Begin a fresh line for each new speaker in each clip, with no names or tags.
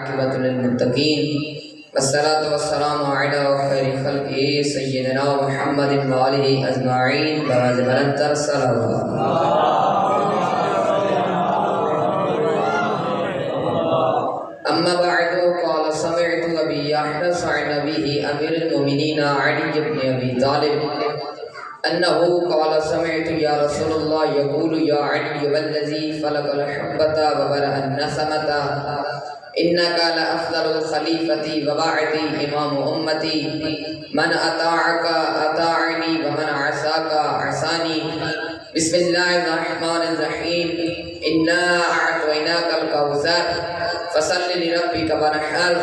والعاقبۃ للمتقین والصلاۃ والسلام علی خیر خلق سیدنا محمد وآلہ اجمعین بواز بلندتر صلوات. اما بعد قال سمعت ابی یحرص عن ابیہ امیر المؤمنین علی بن ابی طالب انه قال سمعت یا رسول اللہ یقول یا علی والذی فلق الحبۃ وبرأ النسمۃ انک لافضل الخلیفۃ وبعد امام امتی من اطاعک اطاعنی ومن عصاک عصانی. بسم اللہ الرحمن الرحیم. انا اعطیناک الکوثر فصل لربک وانحر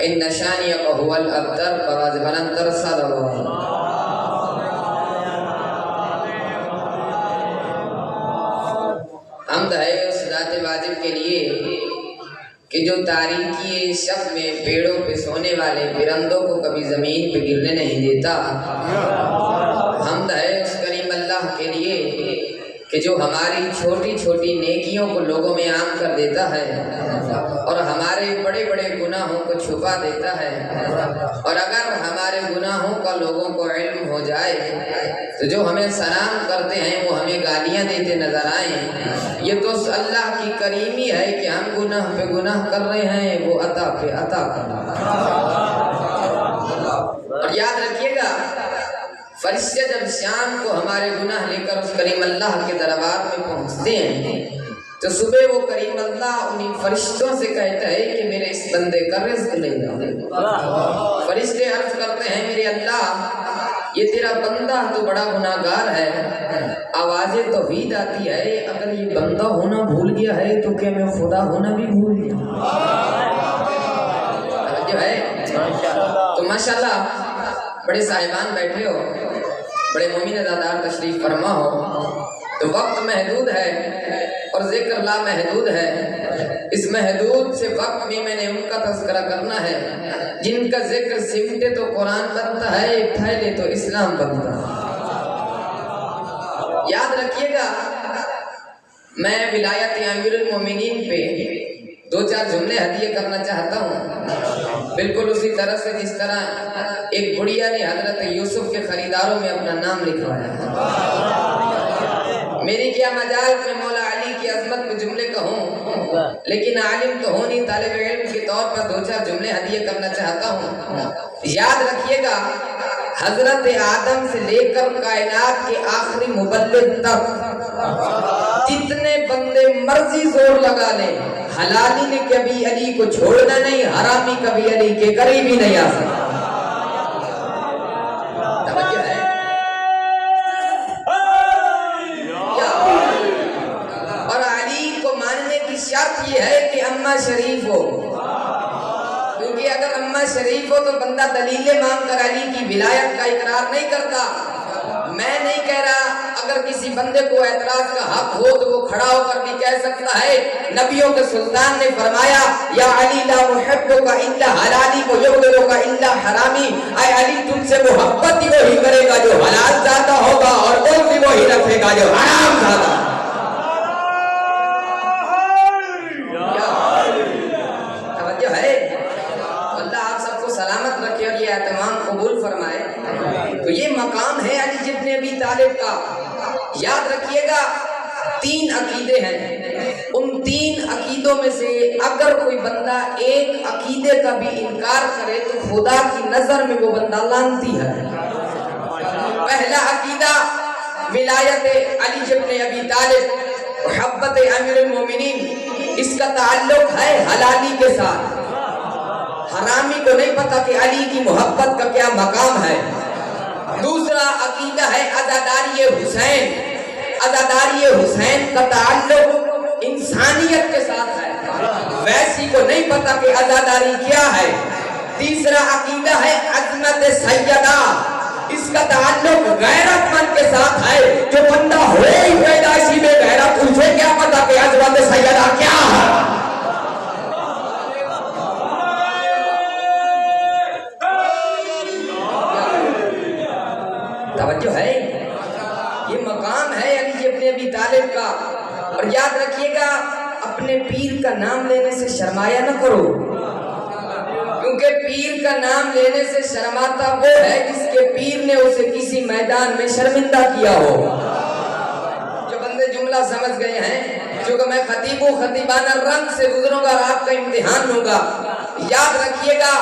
ان شانئک هو الابتر. بواز بلندتر صلوات. حمد ہے اس ذات واجب کے لیے کہ جو تاریکی شب میں پیڑوں پہ سونے والے پرندوں کو کبھی زمین پہ گرنے نہیں دیتا. حمد ہے اس کریم اللہ کے لیے کہ جو ہماری چھوٹی چھوٹی نیکیوں کو لوگوں میں عام کر دیتا ہے اور ہمارے بڑے بڑے گناہوں کو چھپا دیتا ہے. اور اگر ہمارے گناہوں کا لوگوں کو علم ہو جائے تو جو ہمیں سلام کرتے ہیں وہ ہمیں گالیاں دیتے نظر آئیں. یہ تو اللہ کی کریمی ہے کہ ہم گناہ پہ گناہ کر رہے ہیں، وہ عطا پہ عطا کر رہا ہے. اور یاد رکھیے گا فرشتے جب شام کو ہمارے گناہ لے کر اس کریم اللہ کے دربار میں پہنچتے ہیں تو صبح وہ کریم اللہ انہیں فرشتوں سے کہتا ہے کہ میرے اس بندے کا رزق لے جاؤ. فرشتے عرض کرتے ہیں میرے اللہ یہ تیرا بندہ تو بڑا گناہگار ہے، آوازیں توحید آتی ہے، اگر یہ بندہ ہونا بھول گیا ہے تو کیا میں خدا ہونا بھی بھول گیا؟ جو ہے تو ماشاءاللہ بڑے صاحبان بیٹھے ہو، بڑے مومن ازادار تشریف فرما ہو، تو وقت محدود ہے اور ذکر لا محدود ہے. اس محدود سے وقت میں نے ان کا تذکرہ کرنا ہے جن کا ذکر سمٹے تو قرآن بنتا ہے، پھیلے تو اسلام بنتا ہے. یاد رکھیے گا میں ولایت امیر المومنین پہ دو چار جملے ہدیے کرنا چاہتا ہوں، بالکل اسی طرح سے جس طرح ایک بڑھیا نے حضرت یوسف کے خریداروں میں اپنا نام لکھوایا. میری کیا مجال میں مولا علی کی عظمت پہ جملے کہوں، لیکن عالم تو ہوں نہیں، طالب علم کے طور پر دو چار جملے ہدیے کرنا چاہتا ہوں. یاد رکھیے گا حضرت آدم سے لے کر کائنات کے آخری مبلغ تک جتنے بندے مرضی زور لگا لیں، حلالی نے کبھی علی کو چھوڑنا نہیں، حرامی کبھی علی کے قریب ہی نہیں آ سکتا. توجہ ہے؟ اور علی کو ماننے کی شرط یہ ہے کہ اماں شریف ہو، کیونکہ اگر اماں شریف ہو تو بندہ دلیلیں مانگ کر علی کی ولایت کا اقرار نہیں کرتا. میں نہیں کہہ رہا اگر کسی بندے کو اعتراض کا حق ہو تو وہ کھڑا ہو کر بھی کہہ سکتا ہے. نبیوں کے سلطان نے فرمایا یا علی لا محبک الا حلالی کو یغفرک الا حرامی. اے علی تم سے محبت ہی وہی کرے گا جو حلال زیادہ ہوگا اور بغض بھی وہی رکھے گا جو حرام زیادہ. توجہ ہے؟ اللہ آپ سب کو سلامت رکھے اور یہ اہتمام قبول فرمائے. تو یہ مقام ہے علی ابن ابی طالب کا. یاد رکھیے گا تین عقیدے ہیں، ان تین عقیدوں میں سے اگر کوئی بندہ ایک عقیدے کا بھی انکار کرے تو خدا کی نظر میں وہ بندہ لعنتی ہے. پہلا عقیدہ ولایت علی ابن ابی طالب، محبت امیر المومنین، اس کا تعلق ہے حلالی کے ساتھ. حرامی کو نہیں پتا کہ علی کی محبت کا کیا مقام ہے. دوسرا عقیدہ ہے عزاداری حسین. عزاداری حسین کا تعلق انسانیت کے ساتھ ہے، ویسی کو نہیں پتا کہ عزاداری کیا ہے. تیسرا عقیدہ ہے عظمت سیدہ، اس کا تعلق غیرت مند کے ساتھ ہے. جو بندہ ہوئے ہی پیدائشی میں غیرت، اسے کیا پتا کہ عظمت سیدہ کیا ہے. توجہ ہے؟ یہ مقام ہے علی ابن ابی طالب کا. اور یاد رکھیے گا اپنے پیر کا نام لینے سے شرمایا نہ کرو. کا نام لینے سے شرماتا وہ ہے جس کے پیر نے اسے کسی میدان میں شرمندہ کیا ہو. جو بندے جملہ سمجھ گئے ہیں، کیونکہ میں خطیب و خطیبانہ رنگ سے گزروں گا اور آپ کا امتحان لوں گا. یاد رکھیے گا،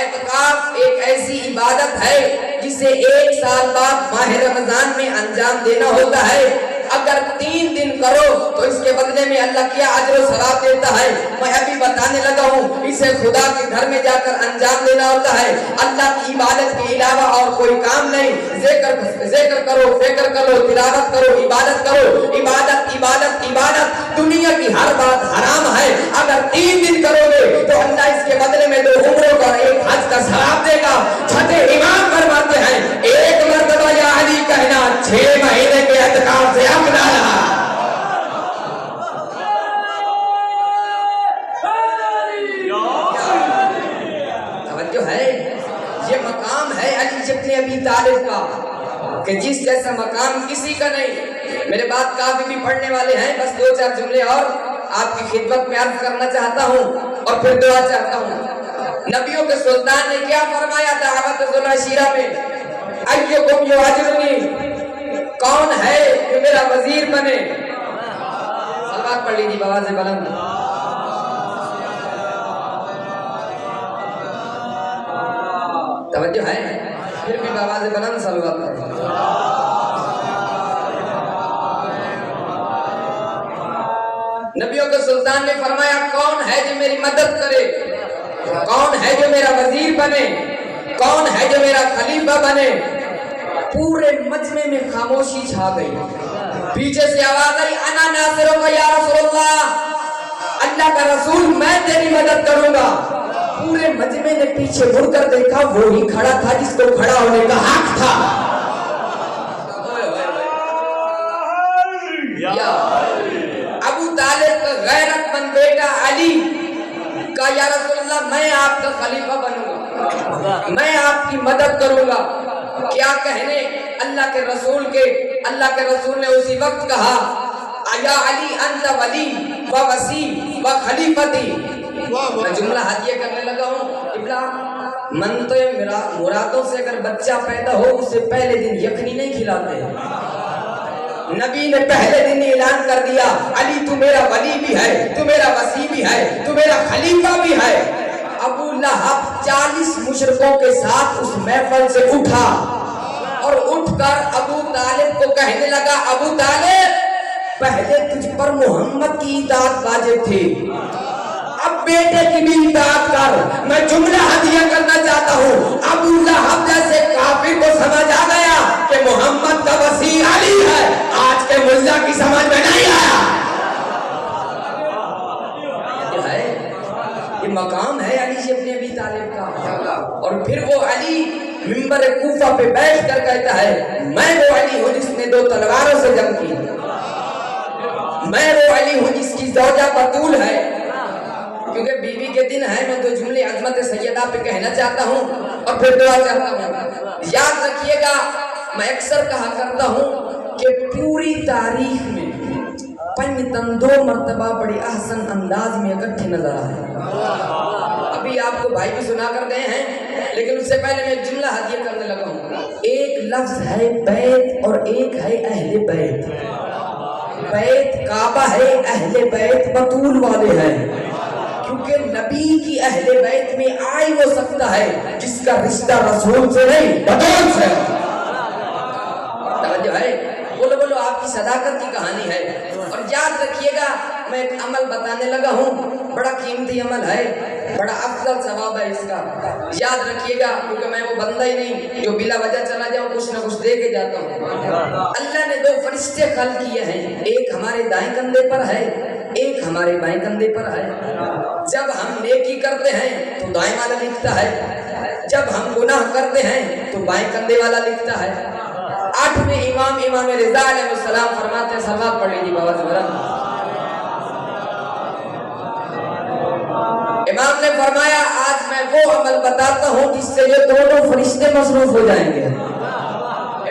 اعتکاف ایک ایسی عبادت ہے جسے 1 سال بعد ماہ رمضان میں انجام دینا ہوتا ہے. اگر 3 دن کرو تو اس کے بدلے میں اللہ کیا اجر و ثواب دیتا ہے. میں ابھی بتانے لگا ہوں، اسے خدا کے گھر میں جا کر انجام دینا ہوتا ہے. اللہ کی عبادت کے علاوہ اور کوئی کام نہیں. ذکر کرو، فکر کرو، تلاوت کرو، عبادت کرو. عبادت عبادت عبادت. دنیا کی ہر بات حرام ہے. اگر 3 دن کرو گے تو اللہ اس کے بدلے میں 2 عمروں کا 1 حج کا ثواب دے گا. چھٹے امام فرماتے ہیں، ایک مرتبہ یا علی کہنا 6 مہینے کے اعتکاف سے توجہ ہے. یہ مقام ہے علی ابن ابی طالب کا کہ جس جیسا مقام کسی کا نہیں. میرے بات کافی بھی پڑھنے والے ہیں، بس 2-4 جملے اور آپ کی خدمت میں عرض کرنا چاہتا ہوں اور پھر دعا چاہتا ہوں. نبیوں کے سلطان نے کیا فرمایا دعوت ذوالعشیرہ میں؟ ایکم یعجرنی، کون ہے جو میرا وزیر بنے؟ صلوات پڑھ لیجیے بآواز بلند. توجہ ہے، پھر بھی بآواز بلند صلوات پڑھ. نبیوں کے سلطان نے فرمایا کون ہے جو میری مدد کرے، کون ہے جو میرا وزیر بنے، کون ہے جو میرا خلیفہ بنے؟ پورے مجمع میں خاموشی چھا گئی. پیچھے سے آواز آئی، انا ناصرک یا رسول اللہ، اللہ کا رسول میں تیری مدد کروں گا. پورے مجمع نے پیچھے مڑ کر دیکھا، وہی کھڑا تھا جس کو کھڑا ہونے کا حق تھا. ابو طالب کا غیرت مند بیٹا علی کا یا رسول اللہ میں آپ کا خلیفہ بنوں گا، میں آپ کی مدد کروں گا. کیا کہنے اللہ کے رسول کے. اللہ کے رسول نے اسی وقت کہا، یا علی انت ولی و وسی و خلیفتی. میں جملہ ہدیہ کرنے لگا ہوں. من تو میرا مرادوں سے اگر بچہ پیدا ہو اسے پہلے دن یخنی نہیں کھلاتے. نبی نے پہلے دن اعلان کر دیا، علی تو میرا ولی بھی ہے، تو میرا وسی بھی ہے، تو میرا خلیفہ بھی ہے. ابو لہب 40 مشرکوں کے ساتھ اس محفل سے اٹھا اور اٹھ کر ابو طالب کو کہنے لگا، ابو طالب پہلے تجھ پر محمد کی اطاعت واجب تھی، اب بیٹے کی بھی اطاعت کر. میں جملہ ہدیہ کرنا چاہتا ہوں، ابو لہب جیسے کافر کو سمجھ آ گیا کہ محمد کا وسیع علی ہے. آج کے ملہ کی سمجھ میں نہیں آیا. یہ مقام ہے علی ابن ابی طالب کا. اور پھر وہ علی منبر کوفہ پہ بیٹھ کر کہتا ہے، میں وہ علی ہوں جس نے 2 تلواروں سے جنگ کی، میں وہ علی ہوں جس کی زوجہ بطول ہے. کیونکہ بیوی کے دن ہے، میں 2 جملے عظمت سیدہ پہ کہنا چاہتا ہوں اور پھر دعا چاہتا ہوں. یاد رکھیے گا، میں اکثر کہا کرتا ہوں کہ پوری تاریخ میں 2 مرتبہ بڑے احسن انداز میں اکٹھے نظر آئے. ابھی آپ کو بھائی بھی سنا کر گئے ہیں، لیکن اس سے پہلے میں جملہ ہدیہ کرنے لگا ہوں. ایک لفظ ہے بیت اور ایک ہے اہل بیت. بیت کعبہ ہے، اہل بیت بطول والے ہیں. کیونکہ نبی کی اہل بیت میں آئی ہو سکتا ہے جس کا رشتہ رسول سے نہیں بطول سے. توجہ ہے، بولو آپ کی صداقت کی کہانی ہے. اور یاد رکھیے گا، میں ایک عمل بتانے لگا ہوں، بڑا قیمتی عمل ہے، بڑا افضل ثواب ہے اس کا. یاد رکھیے گا، کیونکہ میں وہ بندہ ہی نہیں جو بلا وجہ چلا جاؤں کچھ نہ کچھ دے کے جاتا ہوں. اللہ نے 2 فرشتے خلق کیے ہیں، ایک ہمارے دائیں کندھے پر ہے، ایک ہمارے بائیں کندھے پر ہے. جب ہم نیکی کرتے ہیں تو دائیں والا لکھتا ہے، جب ہم گناہ کرتے ہیں تو بائیں کندھے والا لکھتا ہے. 8ویں امام رضا علیہ السلام فرماتے ہیں، صلوات پڑھ لیجیے بآواز بلند. امام نے فرمایا، آج میں وہ عمل بتاتا ہوں جس سے یہ 2 فرشتے مصروف ہو جائیں گے.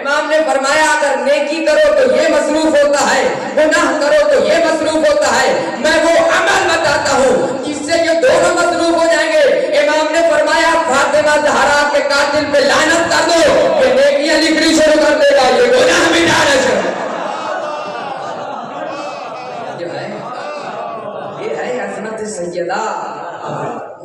امام نے فرمایا، اگر نیکی کرو تو یہ مصروف ہوتا ہے، گناہ کرو تو یہ مصروف ہوتا ہے. میں وہ عمل بتاتا ہوں جس سے یہ دونوں مصروف ہو جائیں گے. امام نے فرمایا، فاطمہ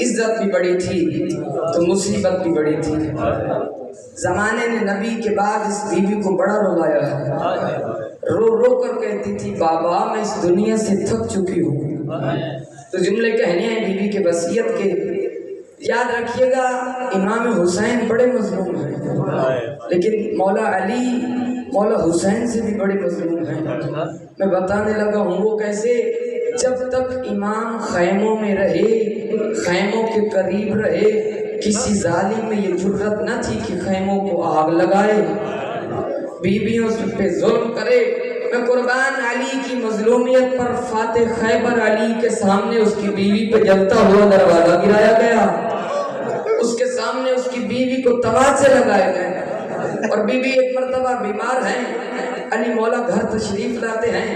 عزت بھی بڑی تھی تو مصیبت بھی بڑی تھی۔ زمانے نے نبی کے بعد اس بیوی کو بڑا رلایا ہے، رو رو کر کہتی تھی بابا میں اس دنیا سے تھک چکی ہوں۔ تو جملے کہنے ہیں بیوی کے وصیت کے۔ یاد رکھیے گا امام حسین بڑے مظلوم ہیں، لیکن مولا علی مولا حسین سے بھی بڑے مظلوم ہیں۔ میں بتانے لگا ہوں وہ کیسے، جب تک امام خیموں میں رہے، خیموں کے قریب رہے، کسی ظالم میں یہ جرت نہ تھی کہ خیموں کو آگ لگائے، بیویوں پہ ظلم کرے۔ میں قربان علی کی مظلومیت پر فاتح خیبر علی کے سامنے اس کی بیوی پہ جلتا ہوا دروازہ گرایا گیا، اس کے سامنے اس کی بیوی کو تواچے لگائے گئے، اور بیوی ایک مرتبہ بیمار ہیں، علی مولا گھر تشریف لاتے ہیں،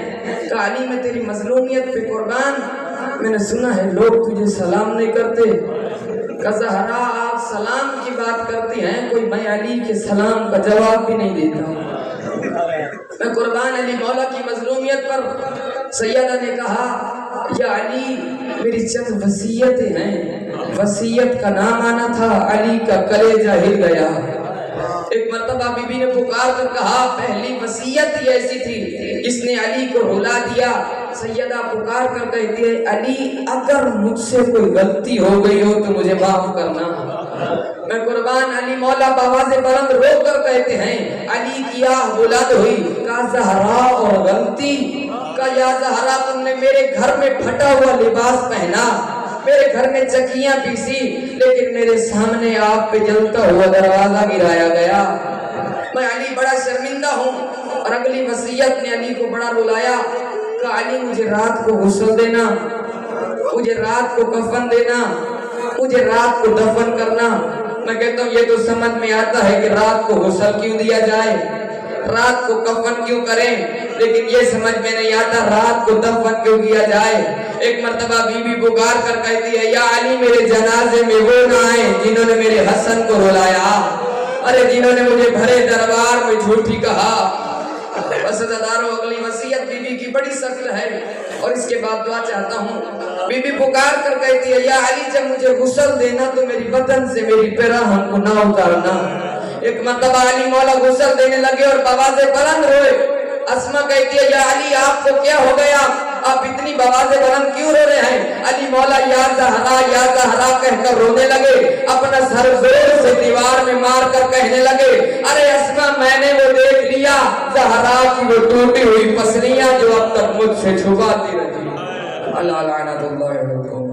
کہا علی میں تیری مظلومیت پہ قربان، میں نے سنا ہے لوگ تجھے سلام نہیں کرتے، کہ زہرا آپ سلام کی بات کرتی ہیں، کوئی میں علی کے سلام کا جواب بھی نہیں دیتا ہوں۔ میں قربان علی مولا کی مظلومیت پر سیدہ نے کہا یا علی میری چند وصیتیں ہیں، وصیت کا نام آنا تھا علی کا کلیجہ ہل گیا۔ ایک مرتبہ بی بی نے پکار کر کہا پہلی وصیت ہی ایسی تھی جس نے علی کو رلا دیا۔ سیدہ پکار کر کہتی ہے علی اگر مجھ سے کوئی غلطی ہو گئی ہو تو مجھے معاف کرنا۔ میں قربان علی مولا بآواز بلند رو کر کہتے ہیں علی کی آہ بلند ہوئی، کہا زہرا اور غلطی، کہا یا زہرا تم نے میرے گھر میں پھٹا ہوا لباس پہنا، میرے گھر میں چکیاں پیسی، لیکن میرے سامنے آپ پہ جلتا ہوا دروازہ گرایا گیا۔ میں علی بڑا شرمندہ ہوں۔ اور اگلی وصیت نے علی کو بڑا رلایا، کہ علی مجھے رات کو غسل دینا، مجھے رات کو کفن دینا، مجھے رات کو دفن کرنا۔ میں کہتا ہوں یہ تو سمجھ میں آتا ہے کہ رات کو غسل کیوں دیا جائے، رات کو کفن کیوں کریں، لیکن یہ سمجھ میں نہیں آتا رات کو دفن کیوں کیا جائے۔ ایک مرتبہ بی بی پکار کر کہتی ہے یا علی میرے جنازے میں وہ نہ آئے جنہوں نے میرے حسن کو رلایا، ارے جنہوں نے مجھے بھرے دربار میں جھوٹی کہا۔ بس عزیزدارو اگلی وصیت بی بی کی بڑی سخت ہے، اور اس کے بعد دعا چاہتا ہوں۔ بی بی پکار کر کہتی ہے یا علی جب مجھے غسل دینا تو میری بدن سے میری پیراہن کو نہ اتارنا۔ ایک مرتبہ علی مولا غسل دینے لگے اور بآواز بلند روئے۔ اسما کہتی ہے یا علی آپ کو کیا ہو گیا، آپ اتنی بآواز بلند کیوں رو رہے ہیں؟ علی مولا یا زہرا کہہ کر رونے لگے، اپنا سر زور سے دیوار میں مار کر کہنے لگے ارے اسما میں نے وہ دیکھ لیا زہرا کی وہ ٹوٹی ہوئی پسلیاں جو اب تک مجھ سے چھپاتی رہی۔ اللہ لعنت اللہ علیکم۔